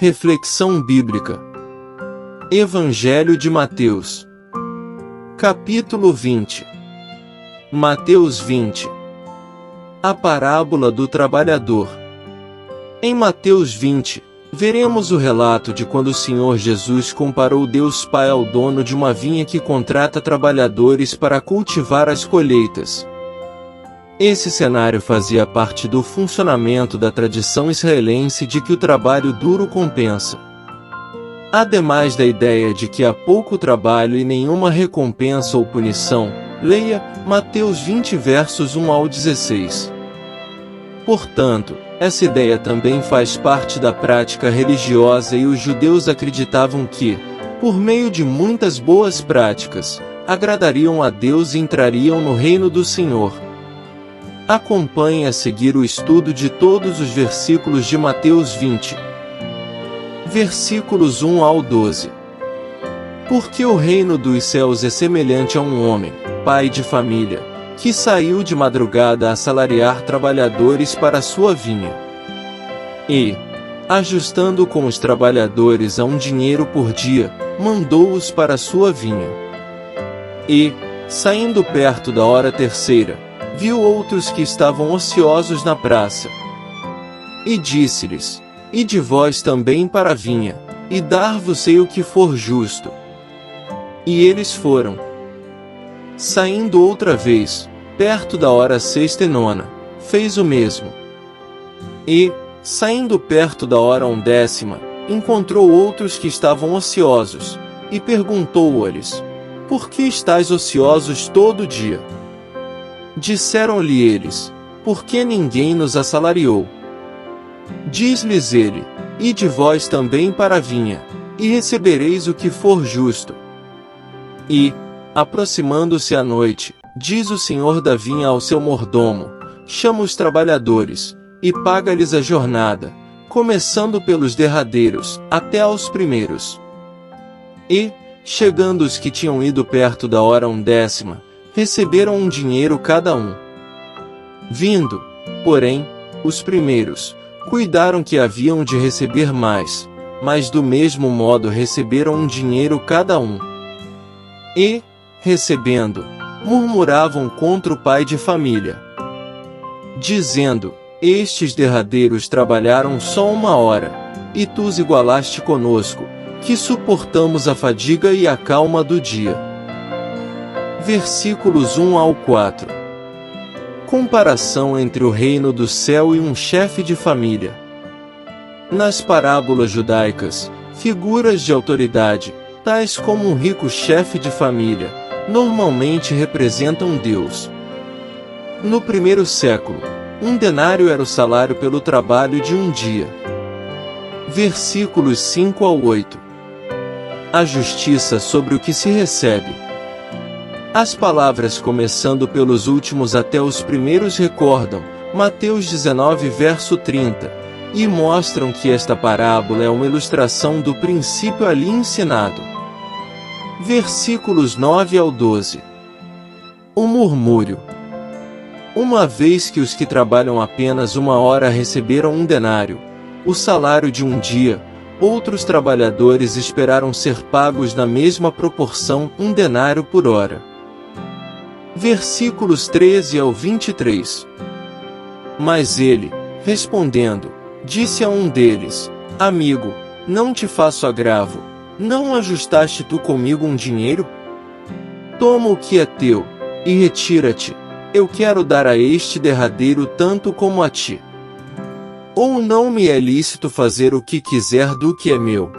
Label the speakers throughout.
Speaker 1: Reflexão bíblica. Evangelho de Mateus. Capítulo 20. Mateus 20. A parábola do trabalhador. Em Mateus 20, veremos o relato de quando o Senhor Jesus comparou Deus Pai ao dono de uma vinha que contrata trabalhadores para cultivar as colheitas. Esse cenário fazia parte do funcionamento da tradição israelense de que o trabalho duro compensa. Ademais da ideia de que há pouco trabalho e nenhuma recompensa ou punição, leia Mateus 20 versos 1 ao 16. Portanto, essa ideia também faz parte da prática religiosa e os judeus acreditavam que, por meio de muitas boas práticas, agradariam a Deus e entrariam no reino do Senhor. Acompanhe a seguir o estudo de todos os versículos de Mateus 20. Versículos 1 ao 12. Porque o reino dos céus é semelhante a um homem, pai de família, que saiu de madrugada a assalariar trabalhadores para a sua vinha. E, ajustando com os trabalhadores a um dinheiro por dia, mandou-os para a sua vinha. E, saindo perto da hora terceira, viu outros que estavam ociosos na praça. E disse-lhes: Ide vós também para a vinha, e dar-vos-ei o que for justo. E eles foram. Saindo outra vez, perto da hora sexta e nona, fez o mesmo. E, saindo perto da hora 11ª, encontrou outros que estavam ociosos, e perguntou-lhes: Por que estáis ociosos todo o dia? Disseram-lhe eles: Porque ninguém nos assalariou. Diz-lhes ele: Ide vós também para a vinha, e recebereis o que for justo. E, aproximando-se a noite, diz o senhor da vinha ao seu mordomo: Chama os trabalhadores, e paga-lhes a jornada, começando pelos derradeiros, até aos primeiros. E, chegando os que tinham ido perto da hora 11ª, receberam um dinheiro cada um. Vindo, porém, os primeiros, cuidaram que haviam de receber mais, mas do mesmo modo receberam um dinheiro cada um. E, recebendo, murmuravam contra o pai de família, dizendo: Estes derradeiros trabalharam só 1 hora, e tu os igualaste conosco, que suportamos a fadiga e a calma do dia. Versículos 1 ao 4. Comparação entre o reino do céu e um chefe de família. Nas parábolas judaicas, figuras de autoridade, tais como um rico chefe de família, normalmente representam Deus. No primeiro século, um denário era o salário pelo trabalho de um dia. Versículos 5 ao 8. A justiça sobre o que se recebe. As palavras começando pelos últimos até os primeiros recordam Mateus 19 verso 30, e mostram que esta parábola é uma ilustração do princípio ali ensinado. Versículos 9 ao 12. O murmúrio. Uma vez que os que trabalham apenas 1 hora receberam um denário, o salário de um dia, outros trabalhadores esperaram ser pagos na mesma proporção, 1 denário por hora. Versículos 13 ao 23. Mas ele, respondendo, disse a um deles: Amigo, não te faço agravo, não ajustaste tu comigo um dinheiro? Toma o que é teu, e retira-te, eu quero dar a este derradeiro tanto como a ti. Ou não me é lícito fazer o que quiser do que é meu?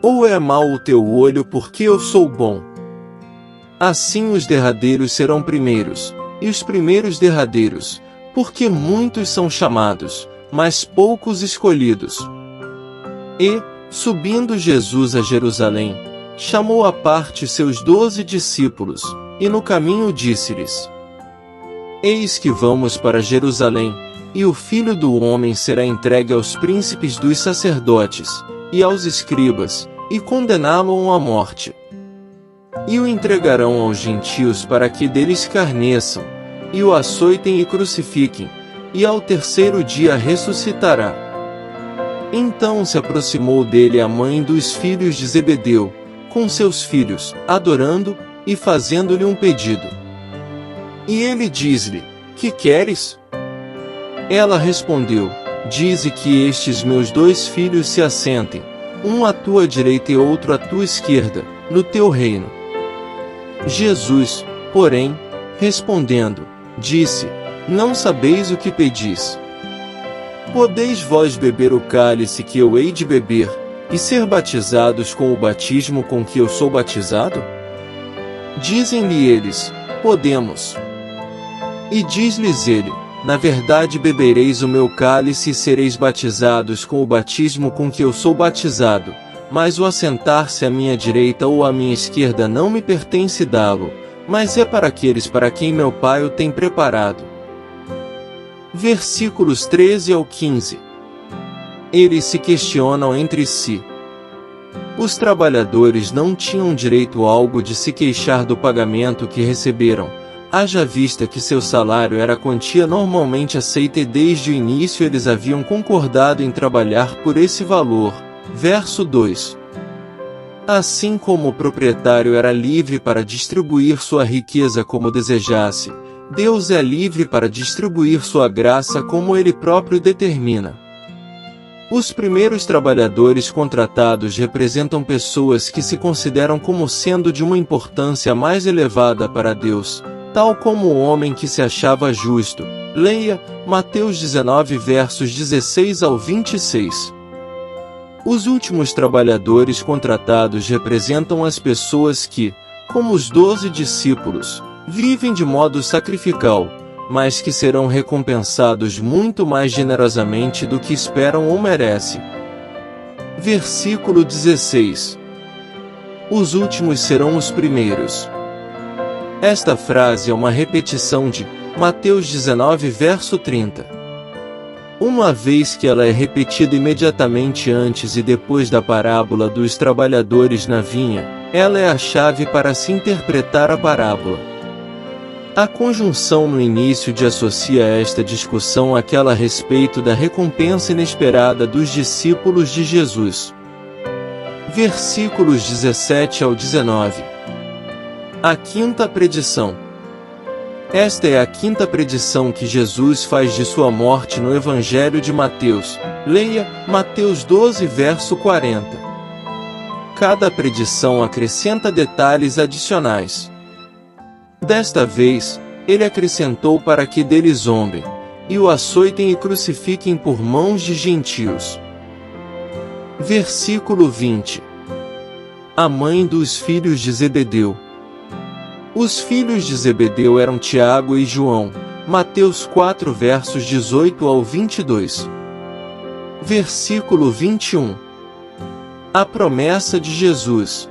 Speaker 1: Ou é mau o teu olho porque eu sou bom? Assim os derradeiros serão primeiros, e os primeiros derradeiros, porque muitos são chamados, mas poucos escolhidos. E, subindo Jesus a Jerusalém, chamou à parte seus 12 discípulos, e no caminho disse-lhes: Eis que vamos para Jerusalém, e o Filho do Homem será entregue aos príncipes dos sacerdotes, e aos escribas, e condená-lo à morte. E o entregarão aos gentios para que dele escarneçam, e o açoitem e crucifiquem, e ao terceiro dia ressuscitará. Então se aproximou dele a mãe dos filhos de Zebedeu, com seus filhos, adorando, e fazendo-lhe um pedido. E ele diz-lhe: Que queres? Ela respondeu: Dize que estes meus 2 filhos se assentem, um à tua direita e outro à tua esquerda, no teu reino. Jesus, porém, respondendo, disse: Não sabeis o que pedis. Podeis vós beber o cálice que eu hei de beber, e ser batizados com o batismo com que eu sou batizado? Dizem-lhe eles: Podemos. E diz-lhes ele: Na verdade bebereis o meu cálice e sereis batizados com o batismo com que eu sou batizado, mas o assentar-se à minha direita ou à minha esquerda não me pertence dá-lo, mas é para aqueles para quem meu Pai o tem preparado. Versículos 13 ao 15. Eles se questionam entre si. Os trabalhadores não tinham direito algo de se queixar do pagamento que receberam, haja vista que seu salário era a quantia normalmente aceita e desde o início eles haviam concordado em trabalhar por esse valor. Verso 2. Assim como o proprietário era livre para distribuir sua riqueza como desejasse, Deus é livre para distribuir sua graça como Ele próprio determina. Os primeiros trabalhadores contratados representam pessoas que se consideram como sendo de uma importância mais elevada para Deus, tal como o homem que se achava justo. Leia, Mateus 19 versos 16 ao 26. Os últimos trabalhadores contratados representam as pessoas que, como os 12 discípulos, vivem de modo sacrificial, mas que serão recompensados muito mais generosamente do que esperam ou merecem. Versículo 16. Os últimos serão os primeiros. Esta frase é uma repetição de Mateus 19 verso 30. Uma vez que ela é repetida imediatamente antes e depois da parábola dos trabalhadores na vinha, ela é a chave para se interpretar a parábola. A conjunção no início de associa esta discussão àquela a respeito da recompensa inesperada dos discípulos de Jesus. Versículos 17 ao 19. A quinta predição. Esta é a quinta predição que Jesus faz de sua morte no Evangelho de Mateus. Leia, Mateus 12 verso 40. Cada predição acrescenta detalhes adicionais. Desta vez, ele acrescentou para que dele zombem, e o açoitem e crucifiquem por mãos de gentios. Versículo 20. A mãe dos filhos de Zebedeu. Os filhos de Zebedeu eram Tiago e João. Mateus 4 versos 18 ao 22. Versículo 21. A promessa de Jesus.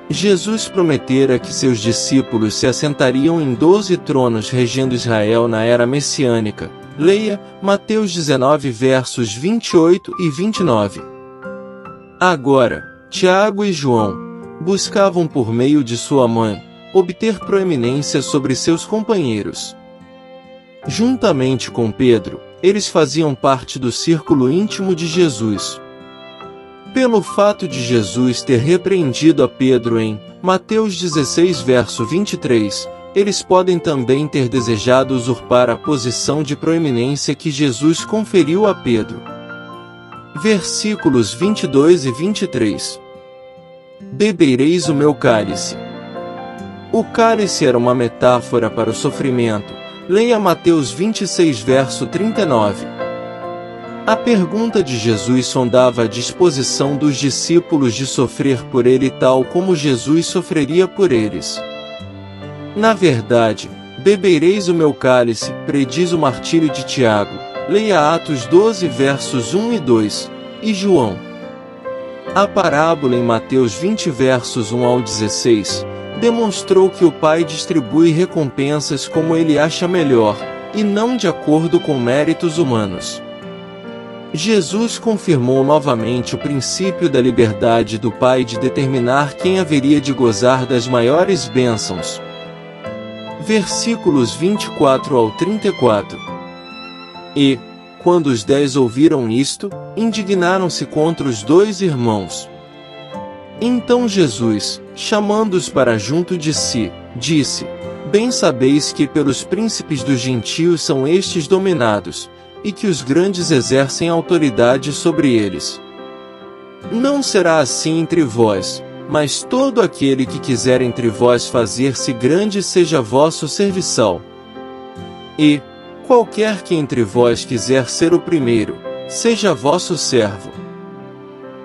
Speaker 1: Jesus prometera que seus discípulos se assentariam em 12 tronos regendo Israel na era messiânica. Leia, Mateus 19 versos 28 e 29. Agora, Tiago e João buscavam por meio de sua mãe obter proeminência sobre seus companheiros. Juntamente com Pedro, eles faziam parte do círculo íntimo de Jesus. Pelo fato de Jesus ter repreendido a Pedro em Mateus 16 verso 23, eles podem também ter desejado usurpar a posição de proeminência que Jesus conferiu a Pedro. Versículos 22 e 23. Bebereis o meu cálice. O cálice era uma metáfora para o sofrimento. Leia Mateus 26 verso 39. A pergunta de Jesus sondava a disposição dos discípulos de sofrer por ele tal como Jesus sofreria por eles. Na verdade, bebereis o meu cálice, prediz o martírio de Tiago. Leia Atos 12 versos 1 e 2, e João. A parábola em Mateus 20 versos 1 ao 16, demonstrou que o Pai distribui recompensas como ele acha melhor, e não de acordo com méritos humanos. Jesus confirmou novamente o princípio da liberdade do Pai de determinar quem haveria de gozar das maiores bênçãos. Versículos 24 ao 34. E, quando os 10 ouviram isto, indignaram-se contra os dois irmãos. Então Jesus, chamando-os para junto de si, disse: Bem sabeis que pelos príncipes dos gentios são estes dominados, e que os grandes exercem autoridade sobre eles. Não será assim entre vós, mas todo aquele que quiser entre vós fazer-se grande seja vosso serviçal. E, qualquer que entre vós quiser ser o primeiro, seja vosso servo.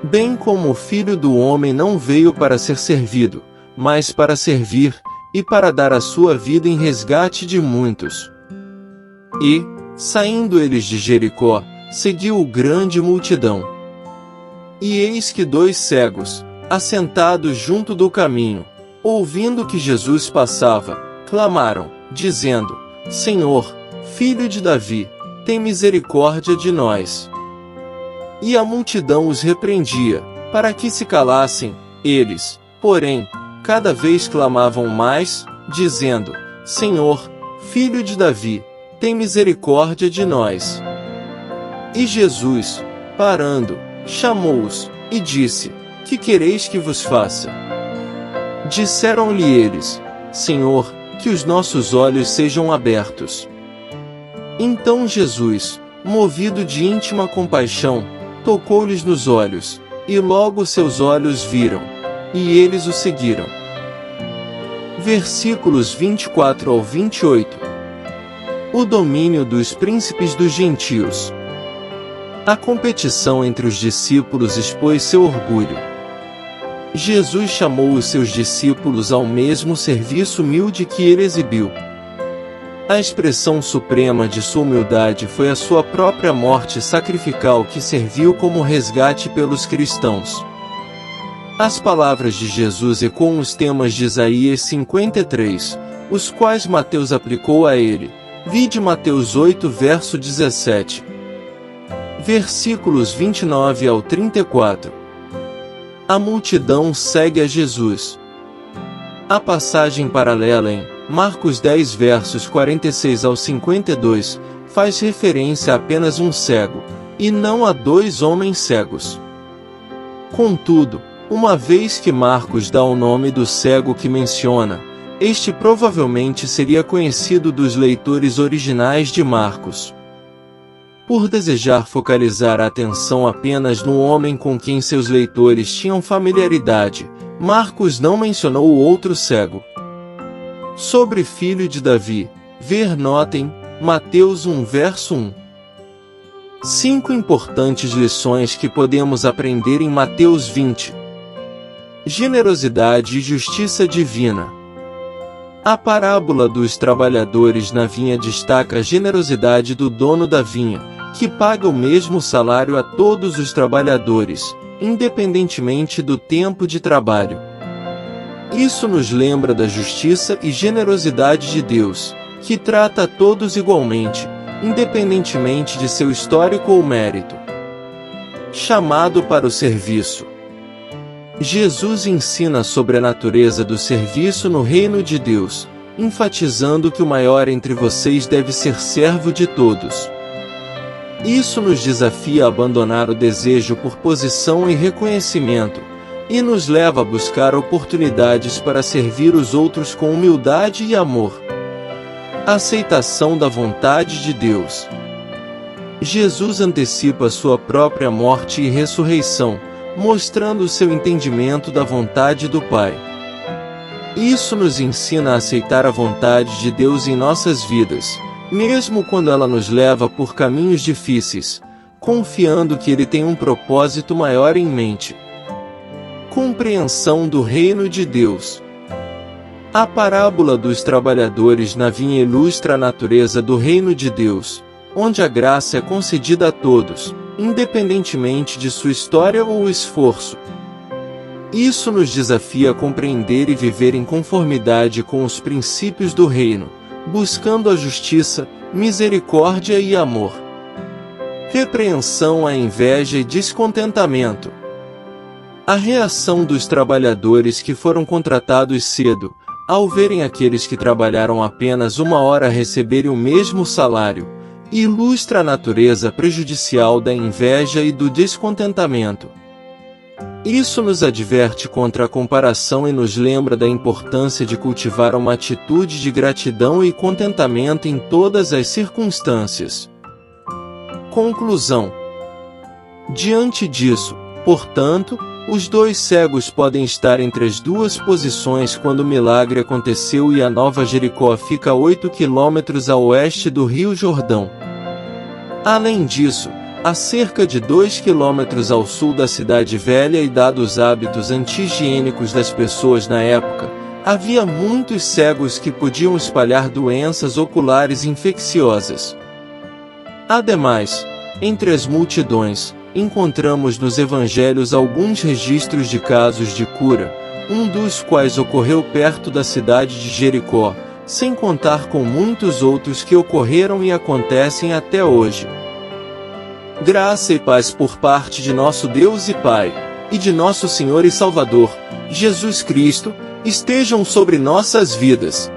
Speaker 1: Bem como o Filho do Homem não veio para ser servido, mas para servir, e para dar a sua vida em resgate de muitos. E, saindo eles de Jericó, seguiu-o grande multidão. E eis que dois cegos, assentados junto do caminho, ouvindo que Jesus passava, clamaram, dizendo: Senhor, Filho de Davi, tem misericórdia de nós. E a multidão os repreendia, para que se calassem. Eles, porém, cada vez clamavam mais, dizendo: Senhor, Filho de Davi, tem misericórdia de nós. E Jesus, parando, chamou-os, e disse: Que quereis que vos faça? Disseram-lhe eles: Senhor, que os nossos olhos sejam abertos. Então Jesus, movido de íntima compaixão, tocou-lhes nos olhos, e logo seus olhos viram, e eles o seguiram. Versículos 24 ao 28. O domínio dos príncipes dos gentios. A competição entre os discípulos expôs seu orgulho. Jesus chamou os seus discípulos ao mesmo serviço humilde que ele exibiu. A expressão suprema de sua humildade foi a sua própria morte sacrificial que serviu como resgate pelos cristãos. As palavras de Jesus ecoam os temas de Isaías 53, os quais Mateus aplicou a ele. Vide Mateus 8 verso 17. Versículos 29 ao 34. A multidão segue a Jesus. A passagem paralela em Marcos 10 versos 46 ao 52, faz referência a apenas um cego, e não a dois homens cegos. Contudo, uma vez que Marcos dá o nome do cego que menciona, este provavelmente seria conhecido dos leitores originais de Marcos. Por desejar focalizar a atenção apenas no homem com quem seus leitores tinham familiaridade, Marcos não mencionou o outro cego. Sobre Filho de Davi, notem, Mateus 1 verso 1. 5 importantes lições que podemos aprender em Mateus 20. Generosidade e justiça divina. A parábola dos trabalhadores na vinha destaca a generosidade do dono da vinha, que paga o mesmo salário a todos os trabalhadores, independentemente do tempo de trabalho. Isso nos lembra da justiça e generosidade de Deus, que trata a todos igualmente, independentemente de seu histórico ou mérito. Chamado para o serviço. Jesus ensina sobre a natureza do serviço no reino de Deus, enfatizando que o maior entre vocês deve ser servo de todos. Isso nos desafia a abandonar o desejo por posição e reconhecimento, e nos leva a buscar oportunidades para servir os outros com humildade e amor. Aceitação da vontade de Deus. Jesus antecipa sua própria morte e ressurreição, mostrando seu entendimento da vontade do Pai. Isso nos ensina a aceitar a vontade de Deus em nossas vidas, mesmo quando ela nos leva por caminhos difíceis, confiando que Ele tem um propósito maior em mente. Compreensão do reino de Deus. A parábola dos trabalhadores na vinha ilustra a natureza do reino de Deus, onde a graça é concedida a todos, independentemente de sua história ou esforço. Isso nos desafia a compreender e viver em conformidade com os princípios do reino, buscando a justiça, misericórdia e amor. Repreensão à inveja e descontentamento. A reação dos trabalhadores que foram contratados cedo, ao verem aqueles que trabalharam apenas 1 hora receberem o mesmo salário, e ilustra a natureza prejudicial da inveja e do descontentamento. Isso nos adverte contra a comparação e nos lembra da importância de cultivar uma atitude de gratidão e contentamento em todas as circunstâncias. Conclusão. Diante disso, portanto, os dois cegos podem estar entre as duas posições quando o milagre aconteceu e a Nova Jericó fica a 8 quilômetros a oeste do Rio Jordão. Além disso, a cerca de 2 quilômetros ao sul da Cidade Velha e dados os hábitos anti-higiênicos das pessoas na época, havia muitos cegos que podiam espalhar doenças oculares infecciosas. Ademais, entre as multidões, encontramos nos evangelhos alguns registros de casos de cura, um dos quais ocorreu perto da cidade de Jericó, sem contar com muitos outros que ocorreram e acontecem até hoje. Graça e paz por parte de nosso Deus e Pai, e de nosso Senhor e Salvador, Jesus Cristo, estejam sobre nossas vidas.